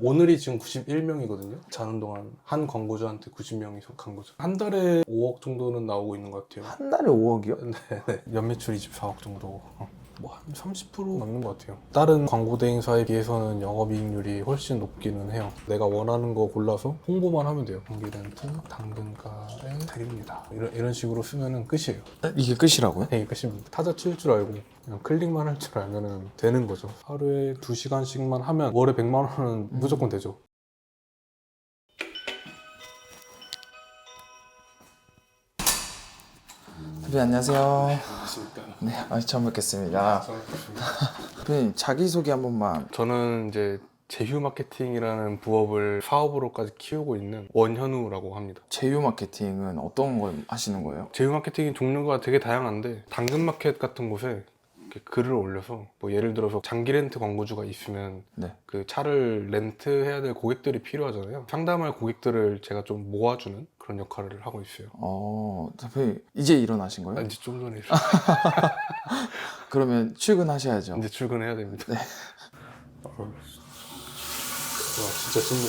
오늘이 지금 91명이거든요. 자는 동안 한 광고주한테 90명이 간 거죠. 한 달에 5억 정도는 나오고 있는 것 같아요. 한 달에 5억이요? 네. 연매출 24억 정도. 뭐 한 30% 넘는 것 같아요. 다른 광고 대행사에 비해서는 영업이익률이 훨씬 높기는 해요. 내가 원하는 거 골라서 홍보만 하면 돼요. 경기렌트, 당근가에 드립니다. 이런 식으로 쓰면은 끝이에요. 이게 끝이라고요? 네, 끝입니다. 타자 칠 줄 알고 그냥 클릭만 할 줄 알면 되는 거죠. 하루에 2시간씩만 하면 월에 100만 원은 무조건 되죠. 대표님 안녕하세요. 안녕하십니까. 네, 처음 뵙겠습니다. 대표님 자기소개 한 번만. 저는 이제 제휴 마케팅이라는 부업을 사업으로까지 키우고 있는 원현우라고 합니다. 제휴 마케팅은 어떤 걸 하시는 거예요? 제휴 마케팅 종류가 되게 다양한데 당근마켓 같은 곳에 이렇게 글을 올려서 뭐 예를 들어서 장기 렌트 광고주가 있으면 네. 그 차를 렌트해야 될 고객들이 필요하잖아요. 상담할 고객들을 제가 좀 모아주는 그런 역할을 하고 있어요. 대표님 이제 일어나신 거예요? 이제 좀 전에 그러면 출근하셔야죠. 이제 출근해야 됩니다. 네. 와, 진짜 찐물.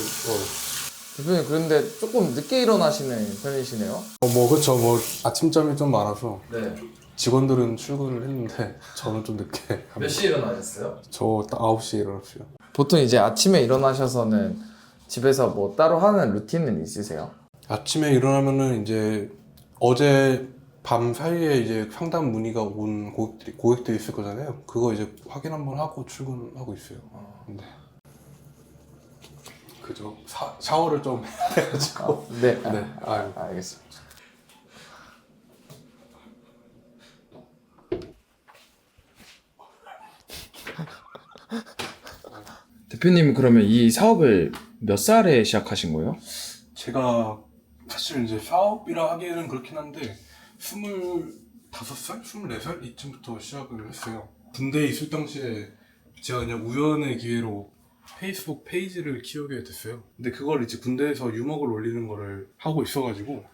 대표님 그런데 조금 늦게 일어나시는 편이시네요? 뭐 그쵸. 뭐 아침잠이 좀 많아서 네. 직원들은 출근을 했는데 저는 좀 늦게. 몇 시에 일어나셨어요? 저 딱 9시에 일어났어요. 보통 이제 아침에 일어나셔서는 집에서 뭐 따로 하는 루틴은 있으세요? 아침에 일어나면은 이제 어제 밤 사이에 이제 상담 문의가 온 고객들이 있을 거잖아요. 그거 이제 확인 한번 하고 출근하고 있어요. 네. 그죠. 샤워를 좀 해가지고. 네. 네. 알겠습니다. 대표님 그러면 이 사업을 몇 살에 시작하신 거예요? 제가 사실 이제 사업이라 하기에는 그렇긴 한데 25살? 24살 이쯤부터 시작을 했어요. 군대에 있을 당시에 제가 그냥 우연의 기회로 페이스북 페이지를 키우게 됐어요. 근데 그걸 이제 군대에서 유목을 올리는 거를 하고 있어가지고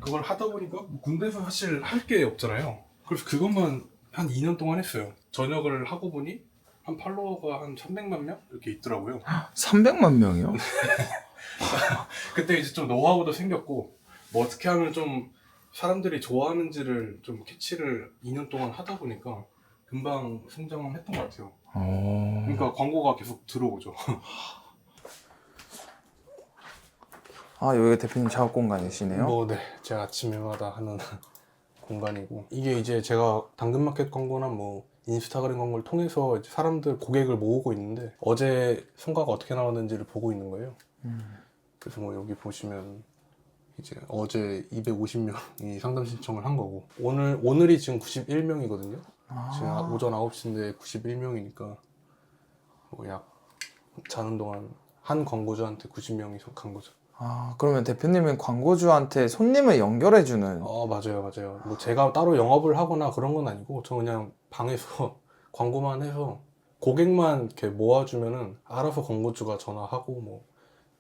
그걸 하다 보니까 뭐 군대에서 사실 할 게 없잖아요. 그래서 그것만 한 2년 동안 했어요. 전역을 하고 보니 한 팔로워가 한 300만 명? 이렇게 있더라고요. 300만 명이요? 그때 이제 좀 노하우도 생겼고 뭐 어떻게 하면 좀 사람들이 좋아하는지를 좀 캐치를 2년 동안 하다 보니까 금방 성장했던 것 같아요. 그러니까 광고가 계속 들어오죠. 여기가 대표님 작업 공간이시네요? 뭐 네, 제가 아침마다 하는 공간이고 이게 이제 제가 당근마켓 광고나 뭐 인스타그램 광고를 통해서 이제 사람들 고객을 모으고 있는데 어제 성과가 어떻게 나왔는지를 보고 있는 거예요. 그래서 뭐 여기 보시면 이제 어제 250명이 상담 신청을 한 거고 오늘이 지금 91명이거든요. 지금 오전 9시인데 91명이니까 뭐 약 자는 동안 한 광고주한테 90명이 간 거죠. 그러면 대표님은 광고주한테 손님을 연결해주는. 맞아요. 뭐 제가 따로 영업을 하거나 그런 건 아니고 저 그냥 방에서 광고만 해서 고객만 이렇게 모아주면은 알아서 광고주가 전화하고 뭐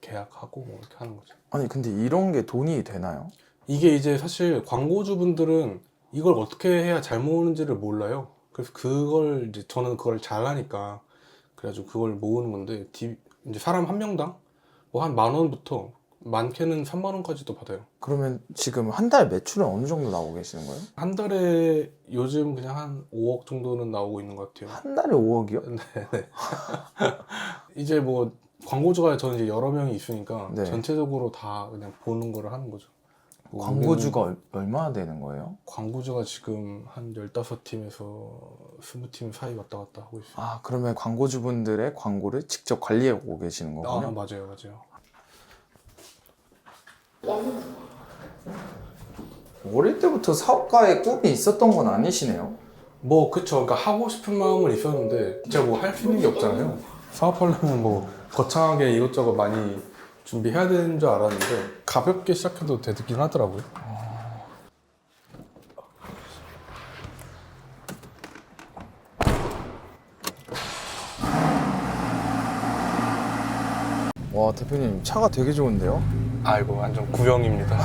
계약하고 뭐 이렇게 하는 거죠. 아니 근데 이런 게 돈이 되나요? 이게 이제 사실 광고주분들은 이걸 어떻게 해야 잘 모으는지를 몰라요. 그래서 그걸 이제 저는 그걸 잘하니까 그래가지고 그걸 모으는 건데 이제 사람 한 명당 뭐 한 10,000원부터 많게는 30,000원까지도 받아요. 그러면 지금 한 달 매출은 어느 정도 나오고 계시는 거예요? 한 달에 요즘 그냥 한 5억 정도는 나오고 있는 것 같아요. 한 달에 5억이요? 네. 이제 뭐 광고주가 저는 이제 여러 명이 있으니까 네. 전체적으로 다 그냥 보는 거를 하는 거죠. 뭐 광고주가 얼마나 되는 거예요? 광고주가 지금 한 15팀에서 20팀 사이 왔다 갔다 하고 있어요. 그러면 광고주분들의 광고를 직접 관리하고 계시는 거군요? 맞아요. 어릴 때부터 사업가의 꿈이 있었던 건 아니시네요? 뭐 그쵸. 그러니까 하고 싶은 마음은 있었는데 진짜 뭐 할 수 있는 게 없잖아요. 사업하려면 뭐 거창하게 이것저것 많이 준비해야 되는 줄 알았는데 가볍게 시작해도 되긴 하더라고요. 와 대표님 차가 되게 좋은데요? 이거 완전 구형입니다.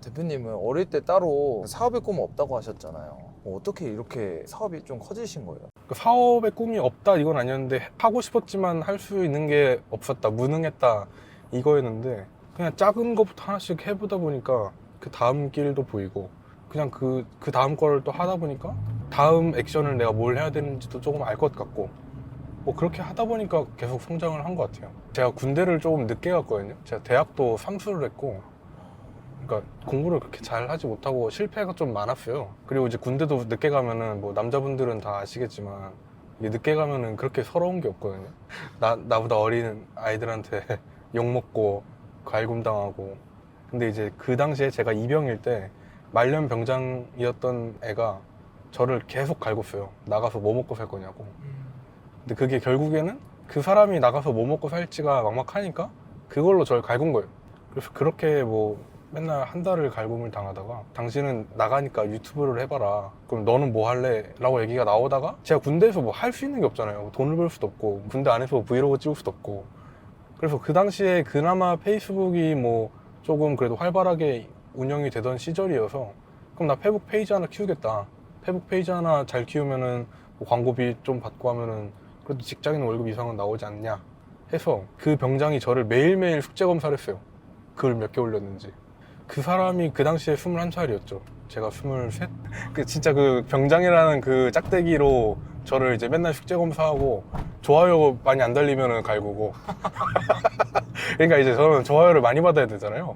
대표님은 어릴 때 따로 사업의 꿈 없다고 하셨잖아요. 어떻게 이렇게 사업이 좀 커지신 거예요? 사업의 꿈이 없다 이건 아니었는데 하고 싶었지만 할 수 있는 게 없었다, 무능했다 이거였는데 그냥 작은 것부터 하나씩 해보다 보니까 그 다음 길도 보이고 그냥 그 다음 걸 또 하다 보니까 다음 액션을 내가 뭘 해야 되는지도 조금 알 것 같고 뭐 그렇게 하다 보니까 계속 성장을 한 것 같아요. 제가 군대를 조금 늦게 갔거든요. 제가 대학도 삼수를 했고 그러니까 공부를 그렇게 잘 하지 못하고 실패가 좀 많았어요. 그리고 이제 군대도 늦게 가면은 뭐 남자분들은 다 아시겠지만 이게 늦게 가면은 그렇게 서러운 게 없거든요. 나보다 어린 아이들한테 욕먹고 갈굼 당하고. 근데 이제 그 당시에 제가 이병일 때 말년 병장이었던 애가 저를 계속 갈궜어요. 나가서 뭐 먹고 살 거냐고. 근데 그게 결국에는 그 사람이 나가서 뭐 먹고 살지가 막막하니까 그걸로 저를 갈군 거예요. 그래서 그렇게 뭐 맨날 한 달을 갈굼을 당하다가 당신은 나가니까 유튜브를 해봐라. 그럼 너는 뭐 할래? 라고 얘기가 나오다가 제가 군대에서 뭐 할 수 있는 게 없잖아요. 돈을 벌 수도 없고 군대 안에서 브이로그 찍을 수도 없고. 그래서 그 당시에 그나마 페이스북이 뭐 조금 그래도 활발하게 운영이 되던 시절이어서 그럼 나 페북 페이지 하나 키우겠다. 페북 페이지 하나 잘 키우면은 뭐 광고비 좀 받고 하면은 그래도 직장인 월급 이상은 나오지 않냐 해서 그 병장이 저를 매일매일 숙제 검사를 했어요. 글 몇 개 올렸는지. 그 사람이 그 당시에 21살이었죠. 제가 23? 그 진짜 그 병장이라는 그 짝대기로 저를 이제 맨날 숙제 검사하고 좋아요 많이 안 달리면은 갈구고. 그러니까 이제 저는 좋아요를 많이 받아야 되잖아요.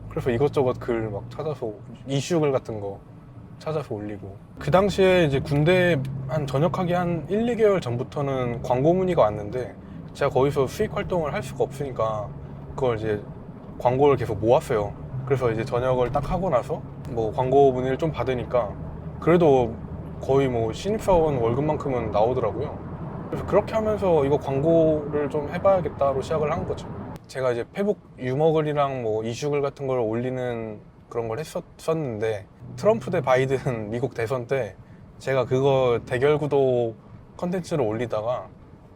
그래서 이것저것 글 막 찾아서 이슈글 같은 거 찾아서 올리고. 그 당시에 이제 군대 한 전역하기 한 1, 2개월 전부터는 광고 문의가 왔는데 제가 거기서 수익 활동을 할 수가 없으니까 그걸 이제 광고를 계속 모았어요. 그래서 이제 전역을 딱 하고 나서 뭐 광고 문의를 좀 받으니까 그래도 거의 뭐 신입사원 월급만큼은 나오더라고요. 그래서 그렇게 하면서 이거 광고를 좀 해봐야겠다로 시작을 한 거죠. 제가 이제 페북 유머글이랑 뭐 이슈글 같은 걸 올리는 그런 걸 했었는데 트럼프 대 바이든 미국 대선 때 제가 그거 대결 구도 컨텐츠를 올리다가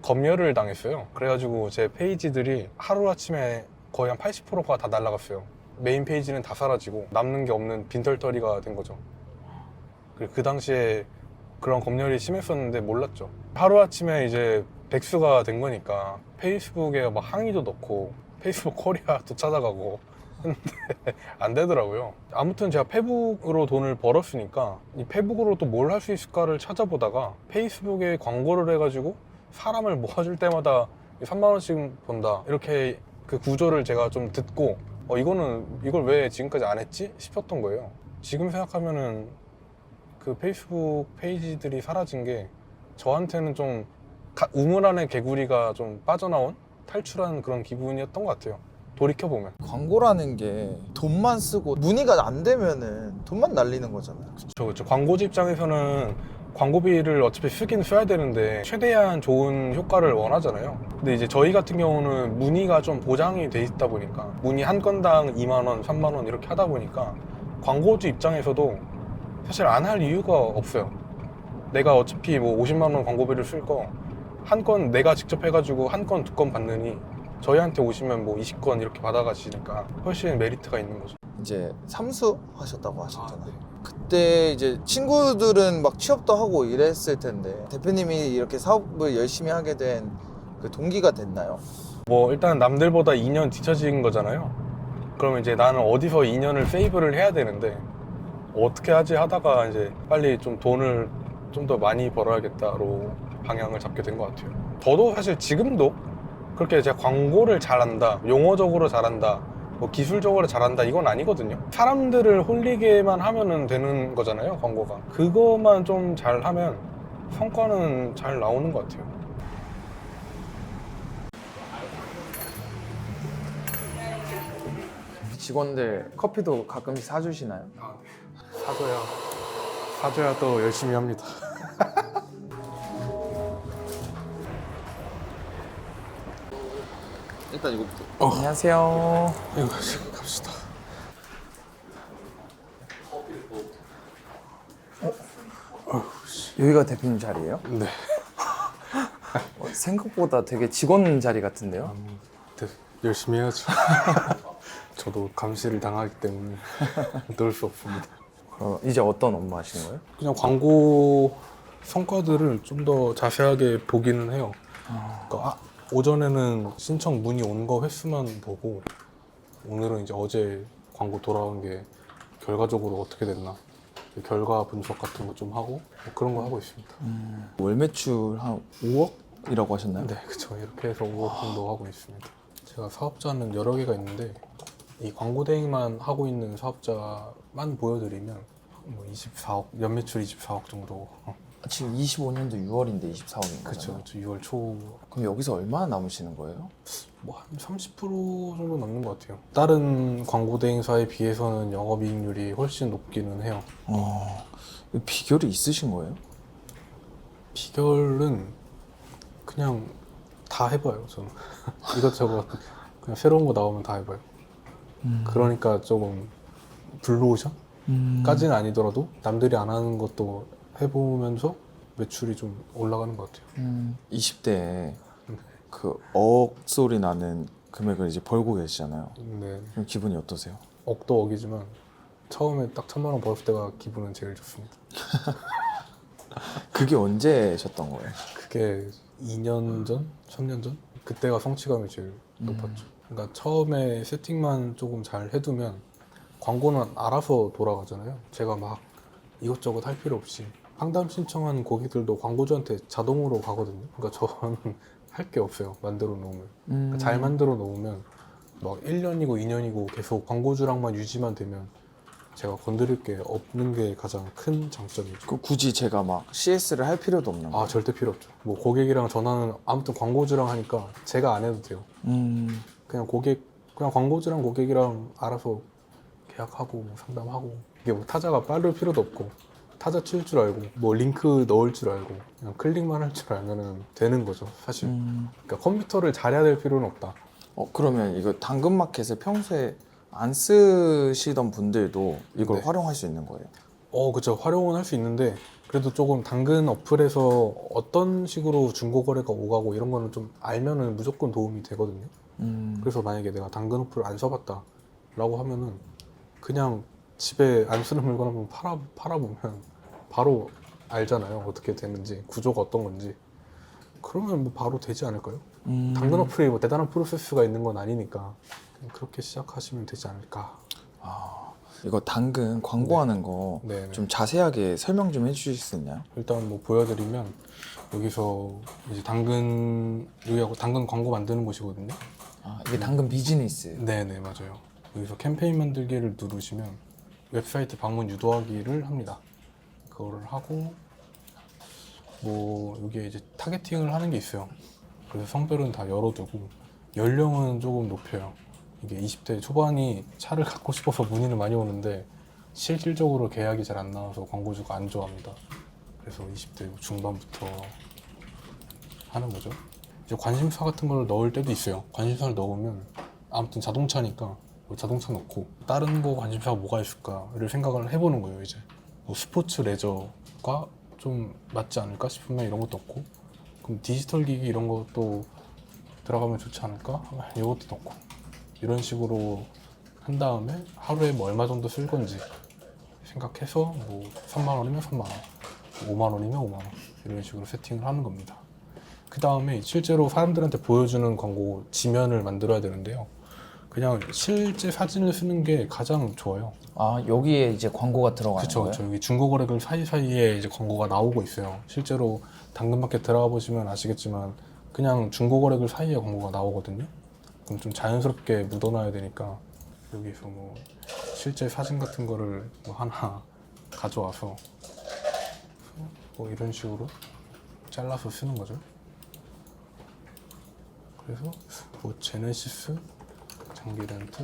검열을 당했어요. 그래가지고 제 페이지들이 하루아침에 거의 한 80%가 다 날라갔어요. 메인 페이지는 다 사라지고 남는 게 없는 빈털터리가 된 거죠. 그리고 그 당시에 그런 검열이 심했었는데 몰랐죠. 하루아침에 이제 백수가 된 거니까 페이스북에 막 항의도 넣고 페이스북 코리아도 찾아가고 했는데 안 되더라고요. 아무튼 제가 페북으로 돈을 벌었으니까 이 페북으로 또 뭘 할 수 있을까를 찾아보다가 페이스북에 광고를 해가지고 사람을 모아줄 때마다 3만 원씩 번다 이렇게 그 구조를 제가 좀 듣고 이걸 왜 지금까지 안 했지 싶었던 거예요. 지금 생각하면은 그 페이스북 페이지들이 사라진 게 저한테는 좀 우물 안에 개구리가 좀 빠져나온 탈출한 그런 기분이었던 것 같아요. 돌이켜보면. 광고라는 게 돈만 쓰고 문의가 안 되면은 돈만 날리는 거잖아요. 그렇죠. 광고주 입장에서는 광고비를 어차피 쓰긴 써야 되는데 최대한 좋은 효과를 원하잖아요. 근데 이제 저희 같은 경우는 문의가 좀 보장이 돼 있다 보니까 문의 한 건당 2만 원, 3만 원 이렇게 하다 보니까 광고주 입장에서도 사실 안 할 이유가 없어요. 내가 어차피 뭐 50만 원 광고비를 쓸 거 한 건 내가 직접 해가지고 한 건, 두 건 받느니 저희한테 오시면 뭐 20건 이렇게 받아가시니까 훨씬 메리트가 있는 거죠. 이제 삼수 하셨다고 하셨잖아요. 그때 이제 친구들은 막 취업도 하고 이랬을 텐데 대표님이 이렇게 사업을 열심히 하게 된 그 동기가 됐나요? 뭐 일단 남들보다 2년 뒤처진 거잖아요. 그러면 이제 나는 어디서 2년을 세이브를 해야 되는데 어떻게 하지 하다가 이제 빨리 좀 돈을 좀 더 많이 벌어야겠다로 방향을 잡게 된 것 같아요. 저도 사실 지금도 그렇게 제가 광고를 잘한다, 용어적으로 잘한다, 뭐 기술적으로 잘한다 이건 아니거든요. 사람들을 홀리게만 하면은 되는 거잖아요, 광고가. 그것만 좀 잘하면 성과는 잘 나오는 것 같아요. 직원들 커피도 가끔씩 사주시나요? 사줘야 또 열심히 합니다. 일단 이거부터. 안녕하세요. 이거 갑시다. 여기가 대표님 자리예요? 네. 생각보다 되게 직원 자리 같은데요? 네, 열심히 해야죠. 저도 감시를 당하기 때문에 놓을 수 없습니다. 그럼 이제 어떤 업무 하시는 거예요? 그냥 광고 성과들을 좀 더 자세하게 보기는 해요. 그러니까 오전에는 신청 문의 온 거 횟수만 보고 오늘은 이제 어제 광고 돌아온 게 결과적으로 어떻게 됐나 그 결과 분석 같은 거 좀 하고 뭐 그런 거 하고 있습니다. 월 매출 한 5억이라고 하셨나요? 네, 그쵸. 이렇게 해서 5억 정도 하고 있습니다. 제가 사업자는 여러 개가 있는데 이 광고 대행만 하고 있는 사업자만 보여드리면 뭐 24억, 연매출 24억 정도. 지금 25년도 6월인데 24억인 그쵸, 거잖아요. 그쵸. 6월 초 그럼 여기서 얼마나 남으시는 거예요? 뭐 한 30% 정도 남는 것 같아요. 다른 광고 대행사에 비해서는 영업이익률이 훨씬 높기는 해요. 비결이 있으신 거예요? 비결은 그냥 다 해봐요. 저는 이것저것 그냥 새로운 거 나오면 다 해봐요. 그러니까 조금 블루오션까지는 아니더라도 남들이 안 하는 것도 해보면서 매출이 좀 올라가는 것 같아요. 20대에 그 억 소리 나는 금액을 이제 벌고 계시잖아요. 네, 그럼 기분이 어떠세요? 억도 억이지만 처음에 딱 1,000만 원 벌었을 때가 기분은 제일 좋습니다. 그게 언제셨던 거예요? 그게 2년 전? 3년 전? 그때가 성취감이 제일 높았죠. 그러니까 처음에 세팅만 조금 잘 해두면 광고는 알아서 돌아가잖아요. 제가 막 이것저것 할 필요 없이 상담 신청한 고객들도 광고주한테 자동으로 가거든요. 그러니까 저는 할 게 없어요. 만들어 놓으면. 그러니까 잘 만들어 놓으면 막 1년이고 2년이고 계속 광고주랑만 유지만 되면 제가 건드릴 게 없는 게 가장 큰 장점이죠. 그 굳이 제가 막 CS를 할 필요도 없는 거예요? 아, 절대 필요 없죠. 뭐 고객이랑 전화는 아무튼 광고주랑 하니까 제가 안 해도 돼요. 그냥 광고주랑 고객이랑 알아서 계약하고 뭐 상담하고 이게 뭐 타자가 빠를 필요도 없고 타자 칠 줄 알고 뭐 링크 넣을 줄 알고 그냥 클릭만 할 줄 알면은 되는 거죠, 사실. 그러니까 컴퓨터를 잘해야 될 필요는 없다. 그러면 이거 당근마켓을 평소에 안 쓰시던 분들도 이걸 네. 활용할 수 있는 거예요? 그쵸. 활용은 할 수 있는데 그래도 조금 당근 어플에서 어떤 식으로 중고거래가 오가고 이런 거는 좀 알면은 무조건 도움이 되거든요. 그래서 만약에 내가 당근 어플을 안 써봤다 라고 하면은 그냥 집에 안 쓰는 물건 한번 팔아보면 바로 알잖아요. 어떻게 되는지, 구조가 어떤 건지. 그러면 뭐 바로 되지 않을까요? 당근 어플이 뭐 대단한 프로세스가 있는 건 아니니까 그냥 그렇게 시작하시면 되지 않을까. 이거 당근 광고하는 거 네. 좀 자세하게 설명 좀 해주실 수 있나요? 일단 뭐 보여드리면 여기서 이제 여기하고 당근 광고 만드는 곳이거든요. 이게 당근 비즈니스. 네네, 맞아요. 여기서 캠페인 만들기를 누르시면 웹사이트 방문 유도하기를 합니다. 그거를 하고 뭐 여기에 이제 타겟팅을 하는 게 있어요. 그래서 성별은 다 열어두고 연령은 조금 높여요. 이게 20대 초반이 차를 갖고 싶어서 문의는 많이 오는데 실질적으로 계약이 잘 안 나와서 광고주가 안 좋아합니다. 그래서 20대 중반부터 하는 거죠. 이제 관심사 같은 걸 넣을 때도 있어요. 관심사를 넣으면 아무튼 자동차니까 뭐 자동차 넣고 다른 거 관심사가 뭐가 있을까를 생각을 해보는 거예요. 이제 뭐 스포츠 레저가 좀 맞지 않을까 싶으면 이런 것도 넣고 그럼 디지털 기기 이런 것도 들어가면 좋지 않을까? 이것도 넣고 이런 식으로 한 다음에 하루에 뭐 얼마 정도 쓸 건지 생각해서 뭐 3만 원이면 3만 원, 5만 원이면 5만 원 이런 식으로 세팅을 하는 겁니다. 그 다음에 실제로 사람들한테 보여주는 광고 지면을 만들어야 되는데요. 그냥 실제 사진을 쓰는 게 가장 좋아요. 여기에 이제 광고가 들어가는 그쵸, 거예요? 그쵸. 여기 중고거래들 사이사이에 이제 광고가 나오고 있어요. 실제로 당근마켓 들어가 보시면 아시겠지만 그냥 중고거래들 사이에 광고가 나오거든요. 그럼 좀 자연스럽게 묻어놔야 되니까 여기서 뭐 실제 사진 같은 거를 뭐 하나 가져와서 뭐 이런 식으로 잘라서 쓰는 거죠. 그래서 뭐 제네시스 장기 렌트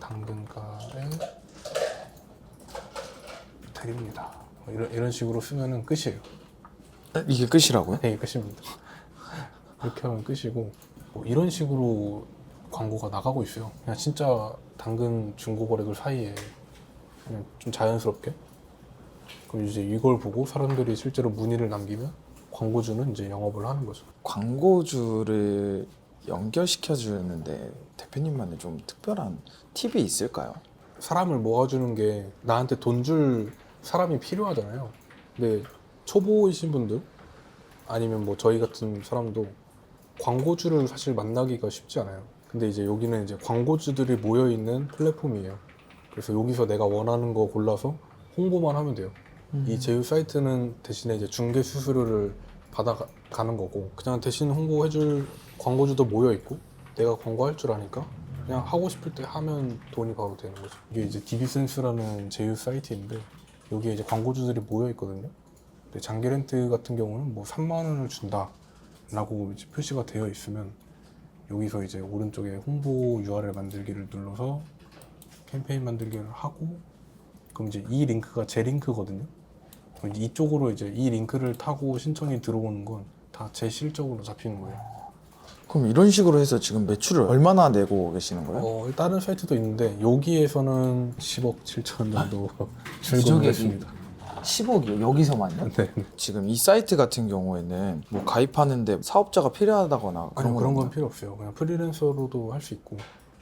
당근가에 드립니다. 뭐 이런 식으로 쓰면은 끝이에요. 이게 끝이라고요? 네, 끝입니다. 이렇게 하면 끝이고 뭐 이런 식으로 광고가 나가고 있어요. 그냥 진짜 당근 중고거래들 사이에 그냥 좀 자연스럽게. 그럼 이제 이걸 보고 사람들이 실제로 문의를 남기면 광고주는 이제 영업을 하는 거죠. 광고주를 연결시켜 주는데 대표님만의 좀 특별한 팁이 있을까요? 사람을 모아주는 게 나한테 돈 줄 사람이 필요하잖아요. 근데 초보이신 분들 아니면 뭐 저희 같은 사람도 광고주를 사실 만나기가 쉽지 않아요. 근데 이제 여기는 이제 광고주들이 모여 있는 플랫폼이에요. 그래서 여기서 내가 원하는 거 골라서 홍보만 하면 돼요. 이 제휴 사이트는 대신에 이제 중개 수수료를 받아가는 거고, 그냥 대신 홍보해줄 광고주도 모여 있고, 내가 광고할 줄 아니까 그냥 하고 싶을 때 하면 돈이 바로 되는 거죠. 이게 이제 DB센스라는 제휴 사이트인데 여기에 이제 광고주들이 모여 있거든요. 근데 장기 렌트 같은 경우는 뭐 3만 원을 준다 라고 이제 표시가 되어 있으면 여기서 이제 오른쪽에 홍보 URL 만들기를 눌러서 캠페인 만들기를 하고, 그럼 이제 이 링크가 제 링크거든요. 그럼 이쪽으로 이제 이 링크를 타고 신청이 들어오는 건 다 제 실적으로 잡히는 거예요. 그럼 이런 식으로 해서 지금 매출을 얼마나 내고 계시는 거예요? 다른 사이트도 있는데 여기에서는 10억 7천 정도 출금을 기적의 했습니다. 10억이요? 여기서만요? 네. 지금 이 사이트 같은 경우에는 뭐 가입하는데 사업자가 필요하다거나 아니요, 그런 건 없나요? 필요 없어요. 그냥 프리랜서로도 할 수 있고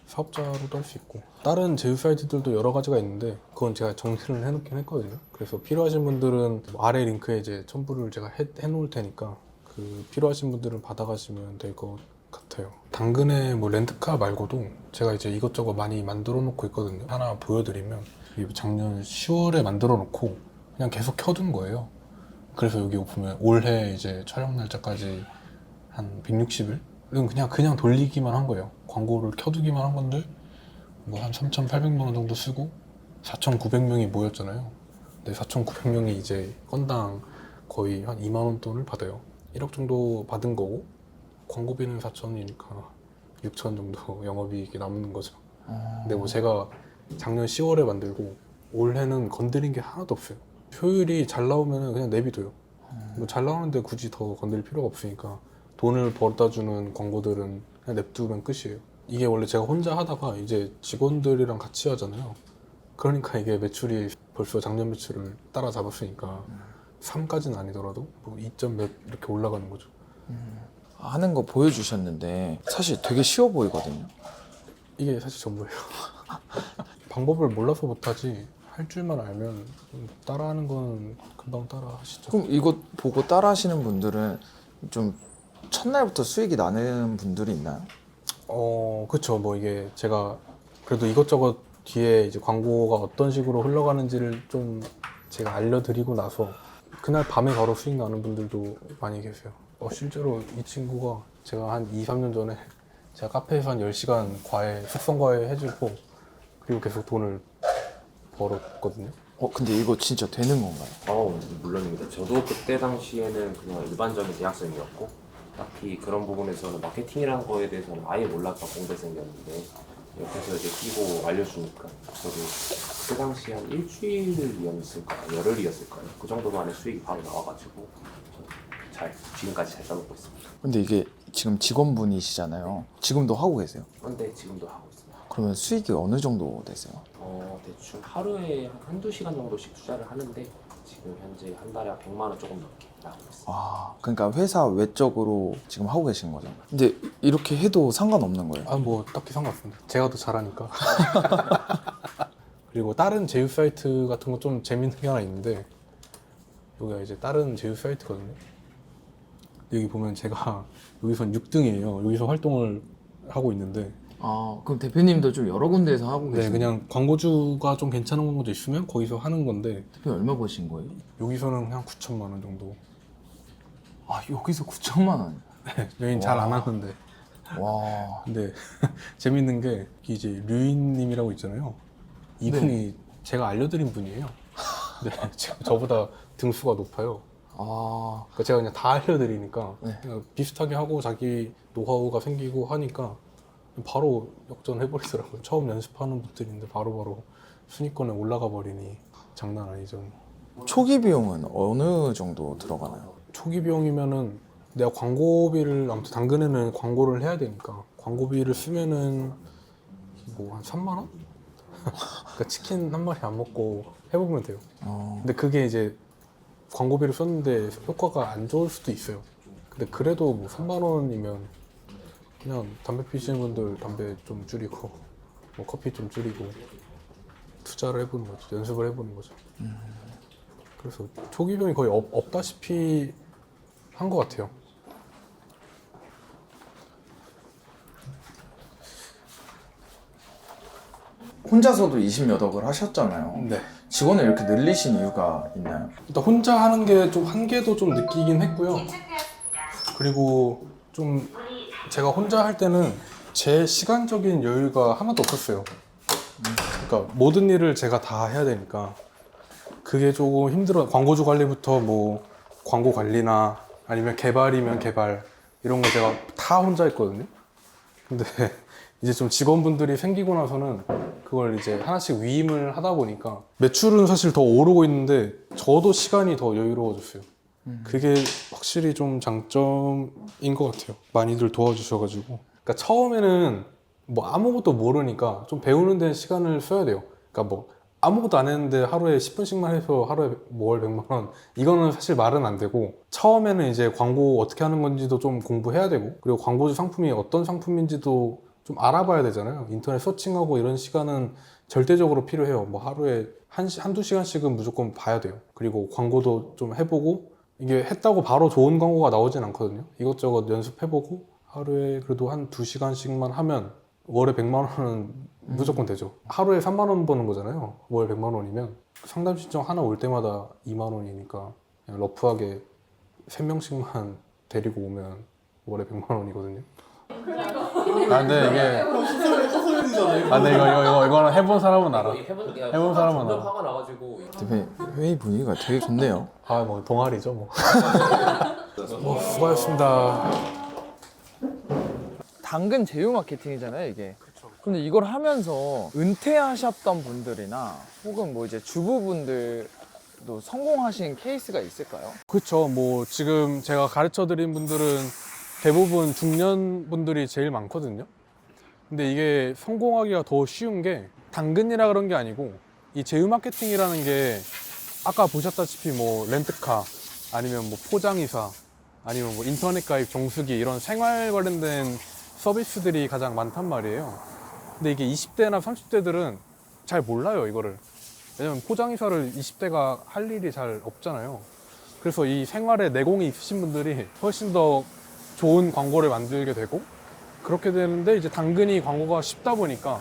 사업자로도 할 수 있고, 다른 제휴 사이트들도 여러 가지가 있는데 그건 제가 정리를 해놓긴 했거든요. 그래서 필요하신 분들은 아래 링크에 이제 첨부를 제가 해놓을 테니까 그 필요하신 분들은 받아가시면 될 것 같아요. 당근에 뭐 렌트카 말고도 제가 이제 이것저것 많이 만들어 놓고 있거든요. 하나 보여드리면 이게 작년 10월에 만들어 놓고 그냥 계속 켜둔 거예요. 그래서 여기 보면 올해 이제 촬영 날짜까지 한 160일? 그냥 돌리기만 한 거예요. 광고를 켜두기만 한 건데 뭐 한 3,800만 원 정도 쓰고 4,900명이 모였잖아요. 근데 4,900명이 이제 건당 거의 한 2만 원 돈을 받아요. 1억 정도 받은 거고 광고비는 4,000이니까 6,000 정도 영업이익이 남는 거죠. 근데 뭐 제가 작년 10월에 만들고 올해는 건드린 게 하나도 없어요. 효율이 잘 나오면 그냥 내비둬요. 뭐 잘 나오는데 굳이 더 건드릴 필요가 없으니까 돈을 벌다 주는 광고들은 그냥 냅두면 끝이에요. 이게 원래 제가 혼자 하다가 이제 직원들이랑 같이 하잖아요. 그러니까 이게 매출이 벌써 작년 매출을 따라잡았으니까 3까지는 아니더라도 뭐 2점 몇 이렇게 올라가는 거죠. 하는 거 보여주셨는데 사실 되게 쉬워 보이거든요. 이게 사실 전부예요. 방법을 몰라서 못하지 할 줄만 알면 따라하는 건 금방 따라 하시죠. 그럼 이거 보고 따라 하시는 분들은 좀 첫날부터 수익이 나는 분들이 있나요? 그쵸. 뭐 이게 제가 그래도 이것저것 뒤에 이제 광고가 어떤 식으로 흘러가는지를 좀 제가 알려드리고 나서 그날 밤에 바로 수익 나는 분들도 많이 계세요. 실제로 이 친구가 제가 한 2, 3년 전에 제가 카페에서 한 10시간 과외, 숙성 과외 해주고 그리고 계속 돈을 벌었거든요. 근데 이거 진짜 되는 건가요? 물론입니다. 저도 그때 당시에는 그냥 일반적인 대학생이었고 딱히 그런 부분에서는 마케팅이라는 거에 대해서는 아예 몰랐던 공대생이었는데 옆에서 이제 끼고 알려주니까 저도 그때 당시 한 일주일이었을까요? 열흘이었을까요? 그 정도 만에 수익이 바로 나와가지고 지금까지 잘 써먹고 있습니다. 근데 이게 지금 직원분이시잖아요. 지금도 하고 계세요? 근데 지금도 하고 있습니다. 그러면 수익이 어느 정도 되세요? 대충 하루에 한두 시간 정도씩 투자를 하는데 지금 현재 한 달에 100만 원 조금 넘게 나오고 있습니다. 그러니까 회사 외적으로 지금 하고 계신 거죠. 근데 이렇게 해도 상관없는 거예요? 뭐 딱히 상관없습니다. 제가 더 잘하니까. 그리고 다른 제휴 사이트 같은 거 좀 재밌는 게 하나 있는데 여기가 이제 다른 제휴 사이트거든요. 여기 보면 제가 여기선 6등이에요. 여기서 활동을 하고 있는데 그럼 대표님도 좀 여러 군데에서 하고 네, 계시나요? 그냥 광고주가 좀 괜찮은 광고주 있으면 거기서 하는 건데 대표님 얼마 버신 거예요? 여기서는 그냥 9천만 원 정도. 여기서 9천만 원. 여긴 잘 안 하는데. 와. 근데 재밌는 게 이제 류인님이라고 있잖아요. 이분이 제가 알려드린 분이에요. 근데 저보다 등수가 높아요. 그러니까 제가 그냥 다 알려드리니까 그냥 비슷하게 하고 자기 노하우가 생기고 하니까 바로 역전해버리더라고요. 처음 연습하는 분들인데 바로바로 순위권에 올라가 버리니 장난 아니죠. 초기 비용은 어느 정도 들어가나요? 초기 비용이면은 내가 광고비를 아무튼 당근에는 광고를 해야 되니까 광고비를 쓰면은 뭐 한 3만 원? 그러니까 치킨 한 마리 안 먹고 해보면 돼요. 근데 그게 이제 광고비를 썼는데 효과가 안 좋을 수도 있어요. 근데 그래도 뭐 3만 원이면 그냥 담배 피시는 분들 담배 좀 줄이고 뭐 커피 좀 줄이고 투자를 해보는 거죠. 연습을 해보는 거죠. 그래서 초기 비용이 거의 없다시피 한 것 같아요. 혼자서도 20몇 억을 하셨잖아요. 네. 직원을 이렇게 늘리신 이유가 있나요? 일단 혼자 하는 게 좀 한계도 좀 느끼긴 했고요. 그리고 좀 제가 혼자 할 때는 제 시간적인 여유가 하나도 없었어요. 그러니까 모든 일을 제가 다 해야 되니까 그게 조금 힘들어. 광고주 관리부터 뭐 광고 관리나 아니면 개발이면 개발 이런 거 제가 다 혼자 했거든요. 근데 이제 좀 직원분들이 생기고 나서는 그걸 이제 하나씩 위임을 하다 보니까 매출은 사실 더 오르고 있는데 저도 시간이 더 여유로워졌어요. 그게 확실히 좀 장점인 것 같아요. 많이들 도와주셔가지고. 그러니까 처음에는 뭐 아무것도 모르니까 좀 배우는 데 시간을 써야 돼요. 그러니까 뭐 아무것도 안 했는데 하루에 10분씩만 해서 하루에 월 100만 원 이거는 사실 말은 안 되고 처음에는 이제 광고 어떻게 하는 건지도 좀 공부해야 되고 그리고 광고주 상품이 어떤 상품인지도 좀 알아봐야 되잖아요. 인터넷 서칭하고 이런 시간은 절대적으로 필요해요. 뭐 하루에 한두 시간씩은 무조건 봐야 돼요. 그리고 광고도 좀 해보고 이게 했다고 바로 좋은 광고가 나오진 않거든요. 이것저것 연습해보고 하루에 그래도 한 2시간씩만 하면 월에 100만 원은 무조건 되죠. 하루에 3만 원 버는 거잖아요. 월 100만 원이면 상담 신청 하나 올 때마다 2만 원이니까 그냥 러프하게 3명씩만 데리고 오면 월에 100만 원이거든요. 아 근데 이게 아 근데 이거는 해본 사람은 알아. 해본 사람은 알아. 화가 나가지고 대표님 회의 분위기가 되게 좋네요. 아 뭐 동아리죠 뭐. 뭐 수고하셨습니다. 당근 제휴 마케팅이잖아요, 이게. 근데 이걸 하면서 은퇴하셨던 분들이나 혹은 뭐 이제 주부분들도 성공하신 케이스가 있을까요? 그렇죠. 뭐 지금 제가 가르쳐 드린 분들은 대부분 중년 분들이 제일 많거든요. 근데 이게 성공하기가 더 쉬운 게 당근이라 그런 게 아니고 이 제휴 마케팅이라는 게 아까 보셨다시피 뭐 렌트카 아니면 뭐 포장이사 아니면 뭐 인터넷 가입 정수기 이런 생활 관련된 서비스들이 가장 많단 말이에요. 근데 이게 20대나 30대들은 잘 몰라요, 이거를. 왜냐면 포장이사를 20대가 할 일이 잘 없잖아요. 그래서 이 생활에 내공이 있으신 분들이 훨씬 더 좋은 광고를 만들게 되고 그렇게 되는데 이제 당근이 광고가 쉽다 보니까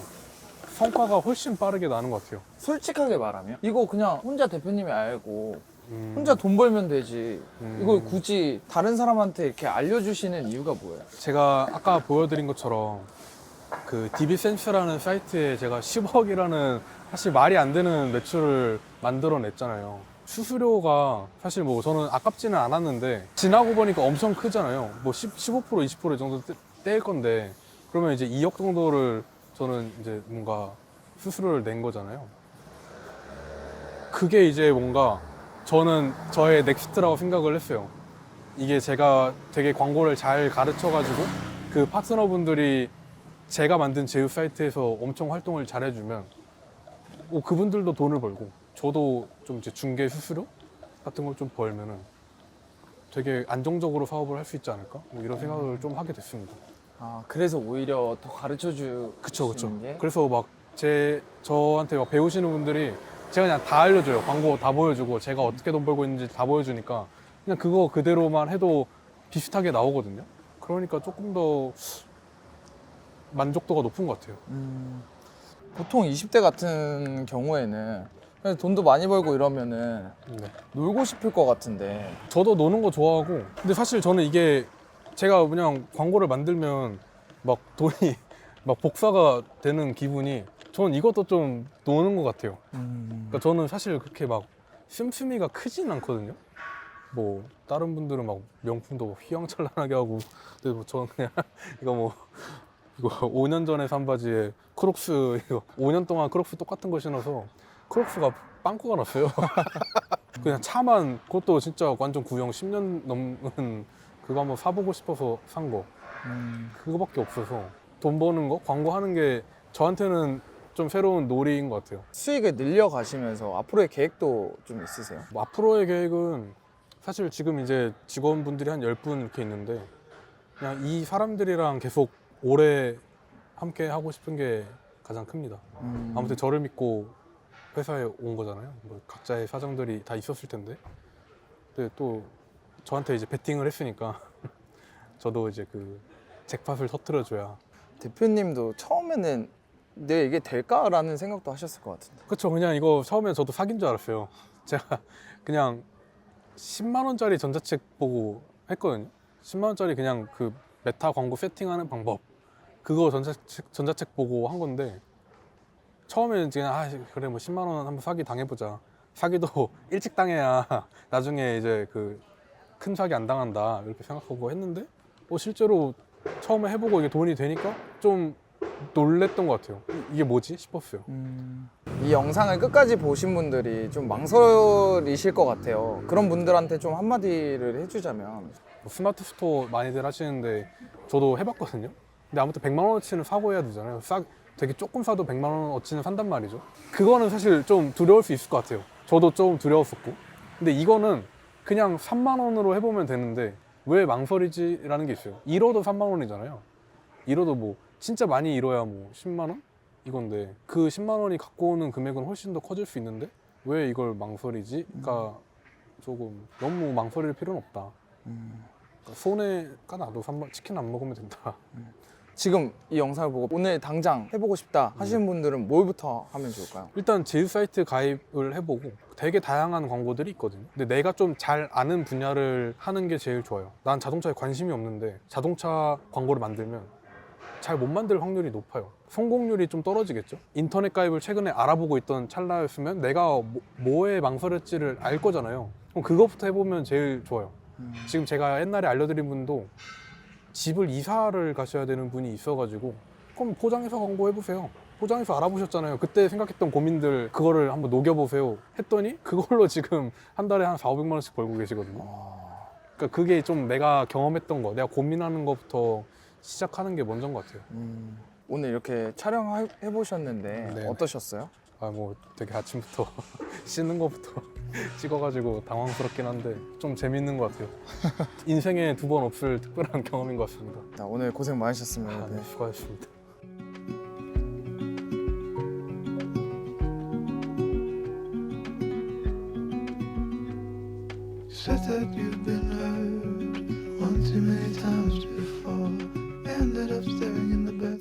성과가 훨씬 빠르게 나는 것 같아요. 솔직하게 말하면 이거 그냥 혼자 대표님이 알고 혼자 돈 벌면 되지. 이걸 굳이 다른 사람한테 이렇게 알려주시는 이유가 뭐예요? 제가 아까 보여드린 것처럼 그 DB센스라는 사이트에 제가 10억이라는 사실 말이 안 되는 매출을 만들어냈잖아요. 수수료가 사실 뭐 저는 아깝지는 않았는데 지나고 보니까 엄청 크잖아요. 뭐 15% 20% 정도 떼일 건데 그러면 이제 2억 정도를 저는 이제 뭔가 수수료를 낸 거잖아요. 그게 이제 뭔가 저는 저의 넥스트라고 생각을 했어요. 이게 제가 되게 광고를 잘 가르쳐가지고 그 파트너분들이 제가 만든 제휴 사이트에서 엄청 활동을 잘 해주면 뭐 그분들도 돈을 벌고 저도 좀 이제 중개 수수료 같은 걸 좀 벌면은 되게 안정적으로 사업을 할 수 있지 않을까? 뭐 이런 생각을 좀 하게 됐습니다. 아, 그래서 오히려 더 가르쳐 주시는 그쵸. 게? 그래서 막 저한테 막 배우시는 분들이 제가 그냥 다 알려줘요. 광고 다 보여주고 제가 어떻게 돈 벌고 있는지 다 보여주니까 그냥 그거 그대로만 해도 비슷하게 나오거든요. 그러니까 조금 더 만족도가 높은 것 같아요. 보통 20대 같은 경우에는 그냥 돈도 많이 벌고 이러면은 네. 놀고 싶을 것 같은데 저도 노는 거 좋아하고 근데 사실 저는 이게 제가 그냥 광고를 만들면 막 돈이 막 복사가 되는 기분이 저는 이것도 좀 노는 것 같아요. 그러니까 저는 사실 그렇게 막 씀씀이가 크진 않거든요. 뭐 다른 분들은 막 명품도 휘황찬란하게 하고 근데 뭐 저는 그냥 이거 5년 전에 산 바지에 크록스 이거 5년 동안 크록스 똑같은 거 신어서 크록스가 빵꾸가 났어요. 그냥 차만 그것도 진짜 완전 구형 10년 넘은 그거 한번 사보고 싶어서 산 거. 그거밖에 없어서 돈 버는 거 광고하는 게 저한테는 좀 새로운 놀이인 것 같아요. 수익을 늘려가시면서 앞으로의 계획도 좀 있으세요? 뭐 앞으로의 계획은 사실 지금 이제 직원분들이 한 10분 이렇게 있는데 그냥 이 사람들이랑 계속 오래 함께 하고 싶은 게 가장 큽니다. 아무튼 저를 믿고 회사에 온 거잖아요. 뭐 각자의 사정들이 다 있었을 텐데. 근데 또 저한테 이제 베팅을 했으니까 저도 이제 그 잭팟을 터트려줘야. 대표님도 처음에는 내 이게 될까라는 생각도 하셨을 것 같은데. 그쵸. 그냥 이거 처음에 저도 사귄 줄 알았어요. 제가 그냥 10만 원짜리 전자책 보고 했거든요. 10만 원짜리 그냥 그 메타 광고 세팅하는 방법, 그거 전자책 보고 한 건데, 처음에는 그냥 그래 뭐 10만 원 한번 사기 당해보자. 사기도 일찍 당해야 나중에 이제 그 큰 사기 안 당한다 이렇게 생각하고 했는데, 실제로 처음에 해보고 이게 돈이 되니까 좀 놀랬던 것 같아요. 이게 뭐지 싶었어요. 이 영상을 끝까지 보신 분들이 좀 망설이실 것 같아요. 그런 분들한테 좀 한마디를 해주자면. 뭐 스마트 스토어 많이들 하시는데 저도 해봤거든요. 근데 아무튼 100만 원어치는 사고 해야 되잖아요. 되게 조금 사도 100만 원어치는 산단 말이죠. 그거는 사실 좀 두려울 수 있을 것 같아요. 저도 좀 두려웠었고. 근데 이거는 그냥 3만 원으로 해보면 되는데 왜 망설이지라는 게 있어요. 잃어도 3만 원이잖아요. 잃어도 뭐 진짜 많이 잃어야 뭐 10만 원? 이건데 그 10만 원이 갖고 오는 금액은 훨씬 더 커질 수 있는데 왜 이걸 망설이지?가 조금 너무 망설일 필요는 없다. 그러니까 손해가 나도 치킨 안 먹으면 된다. 지금 이 영상을 보고 오늘 당장 해보고 싶다 하시는 분들은 뭘부터 하면 좋을까요? 일단 제휴 사이트 가입을 해보고 되게 다양한 광고들이 있거든요. 근데 내가 좀 잘 아는 분야를 하는 게 제일 좋아요. 난 자동차에 관심이 없는데 자동차 광고를 만들면 잘 못 만들 확률이 높아요. 성공률이 좀 떨어지겠죠. 인터넷 가입을 최근에 알아보고 있던 찰나였으면 내가 뭐에 망설였지를 알 거잖아요. 그럼 그것부터 해보면 제일 좋아요. 지금 제가 옛날에 알려드린 분도 집을 이사를 가셔야 되는 분이 있어가지고, 그럼 포장해서 광고해보세요. 포장해서 알아보셨잖아요. 그때 생각했던 고민들 그거를 한번 녹여보세요 했더니 그걸로 지금 한 달에 한 400~500만 원씩 벌고 계시거든요. 그러니까 그게 좀 내가 경험했던 거, 내가 고민하는 것부터 시작하는 게 먼저인 것 같아요. 오늘 이렇게 촬영해보셨는데 네. 어떠셨어요? 뭐 되게 아침부터 씻는 것부터 찍어가지고 당황스럽긴 한데 좀 재밌는 것 같아요. 인생에 2번 없을 특별한 경험인 것 같습니다. 자, 오늘 고생 많으셨습니다. 네, 수고하셨습니다. Said that you've been hurt one too many times before. Ended up staring in the back.